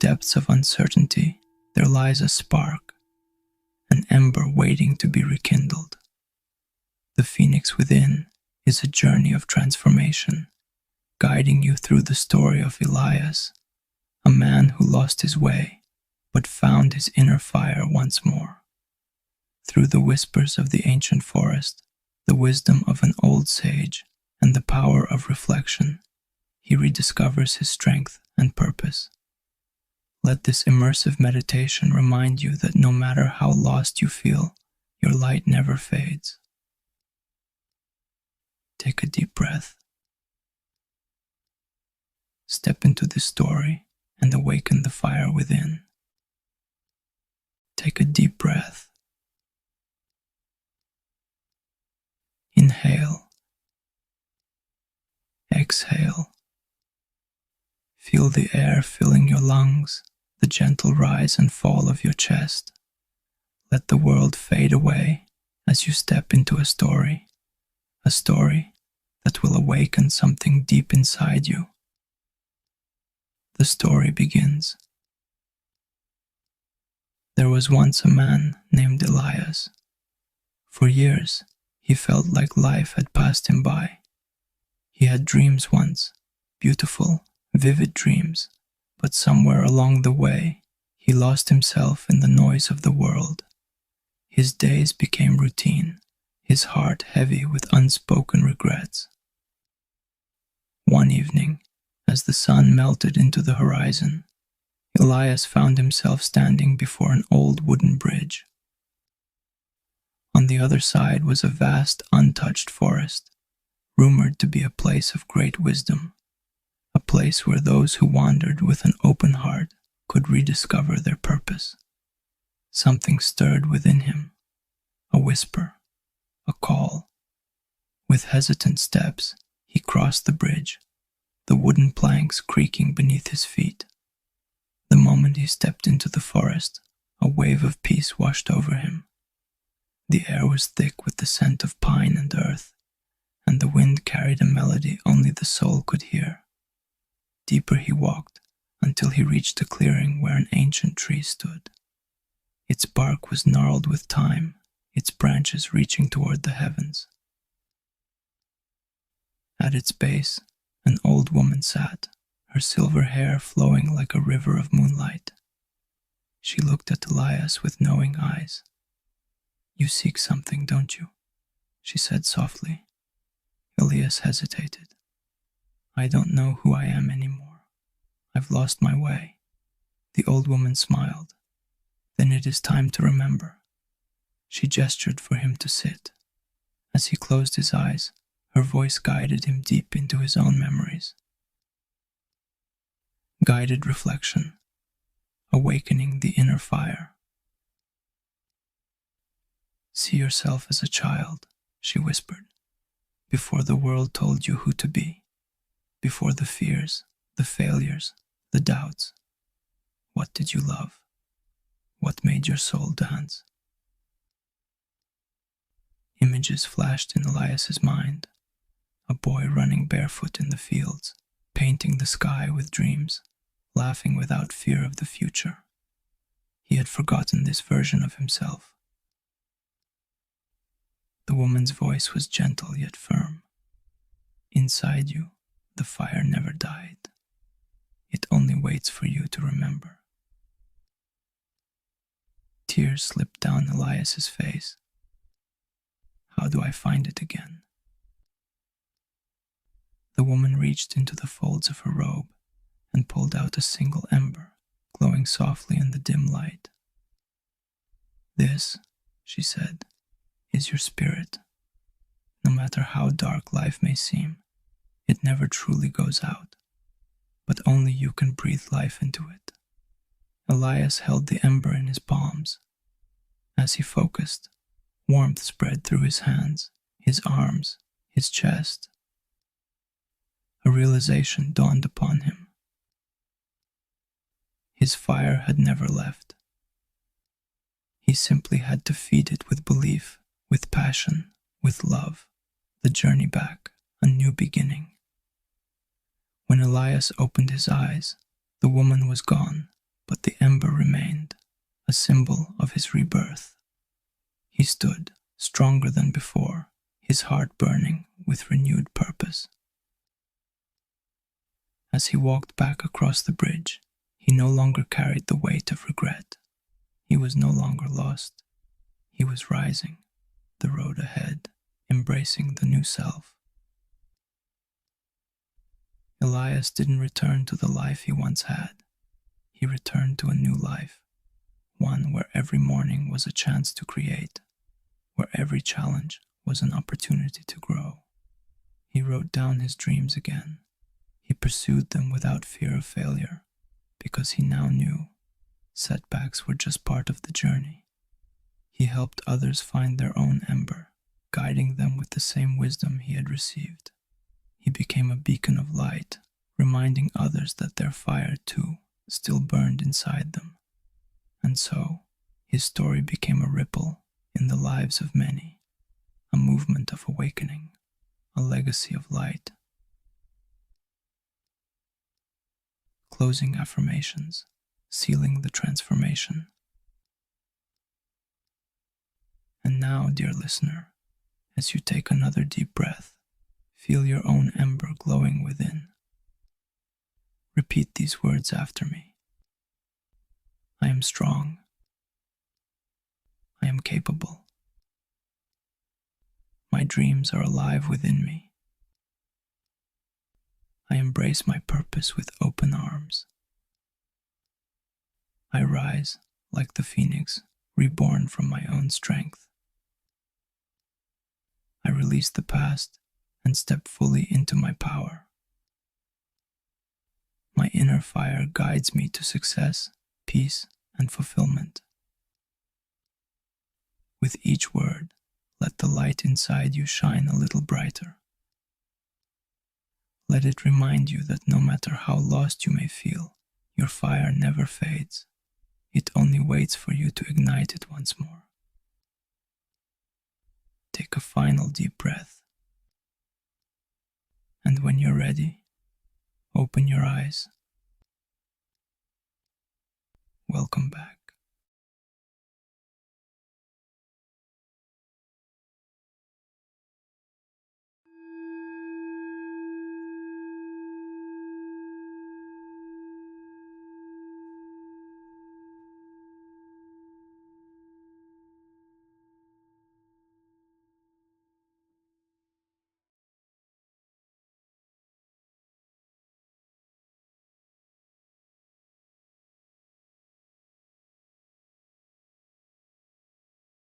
depths of uncertainty, there lies a spark, an ember waiting to be rekindled. The phoenix within is a journey of transformation, guiding you through the story of Elias, a man who lost his way, but found his inner fire once more. Through the whispers of the ancient forest, the wisdom of an old sage, and the power of reflection, he rediscovers his strength and purpose. Let this immersive meditation remind you that no matter how lost you feel, your light never fades. Take a deep breath. Step into this story and awaken the fire within. Take a deep breath. Inhale. Exhale. Feel the air filling your lungs, the gentle rise and fall of your chest. Let the world fade away as you step into a story that will awaken something deep inside you. The story begins. There was once a man named Elias. For years, he felt like life had passed him by. He had dreams once, beautiful, vivid dreams, but somewhere along the way, he lost himself in the noise of the world. His days became routine, his heart heavy with unspoken regrets. One evening, as the sun melted into the horizon, Elias found himself standing before an old wooden bridge. On the other side was a vast, untouched forest, rumored to be a place of great wisdom, a place where those who wandered with an open heart could rediscover their purpose. Something stirred within him, a whisper, a call. With hesitant steps, he crossed the bridge, the wooden planks creaking beneath his feet. The moment he stepped into the forest, a wave of peace washed over him. The air was thick with the scent of pine and earth, and the wind carried a melody only the soul could hear. Deeper he walked, until he reached a clearing where an ancient tree stood. Its bark was gnarled with time, its branches reaching toward the heavens. At its base, an old woman sat, her silver hair flowing like a river of moonlight. She looked at Elias with knowing eyes. "You seek something, don't you?" she said softly. Elias hesitated. "I don't know who I am anymore. I've lost my way." The old woman smiled. "Then it is time to remember." She gestured for him to sit. As he closed his eyes, her voice guided him deep into his own memories. Guided reflection, awakening the inner fire. "See yourself as a child," she whispered, "before the world told you who to be, before the fears, the failures, the doubts. What did you love? What made your soul dance?" Images flashed in Elias's mind. A boy running barefoot in the fields, painting the sky with dreams, laughing without fear of the future. He had forgotten this version of himself. The woman's voice was gentle yet firm. "Inside you, the fire never died. It only waits for you to remember." Tears slipped down Elias's face. "How do I find it again?" The woman reached into the folds of her robe and pulled out a single ember, glowing softly in the dim light. "This," she said, "is your spirit. No matter how dark life may seem, it never truly goes out, but only you can breathe life into it." Elias held the ember in his palms. As he focused, warmth spread through his hands, his arms, his chest. A realization dawned upon him. His fire had never left. He simply had to feed it with belief, with passion, with love. The journey back, a new beginning. When Elias opened his eyes, the woman was gone, but the ember remained, a symbol of his rebirth. He stood, stronger than before, his heart burning with renewed purpose. As he walked back across the bridge, he no longer carried the weight of regret. He was no longer lost. He was rising, the road ahead, embracing the new self. Elias didn't return to the life he once had. He returned to a new life, one where every morning was a chance to create, where every challenge was an opportunity to grow. He wrote down his dreams again. He pursued them without fear of failure, because he now knew setbacks were just part of the journey. He helped others find their own ember, guiding them with the same wisdom he had received. He became a beacon of light, reminding others that their fire, too, still burned inside them. And so, his story became a ripple in the lives of many, a movement of awakening, a legacy of light. Closing affirmations, sealing the transformation. And now, dear listener, as you take another deep breath, feel your own ember glowing within. Repeat these words after me. I am strong. I am capable. My dreams are alive within me. I embrace my purpose with open arms. I rise like the phoenix, reborn from my own strength. I release the past and step fully into my power. My inner fire guides me to success, peace, and fulfillment. With each word, let the light inside you shine a little brighter. Let it remind you that no matter how lost you may feel, your fire never fades. It only waits for you to ignite it once more. Take a final deep breath. And when you're ready, open your eyes. Welcome back.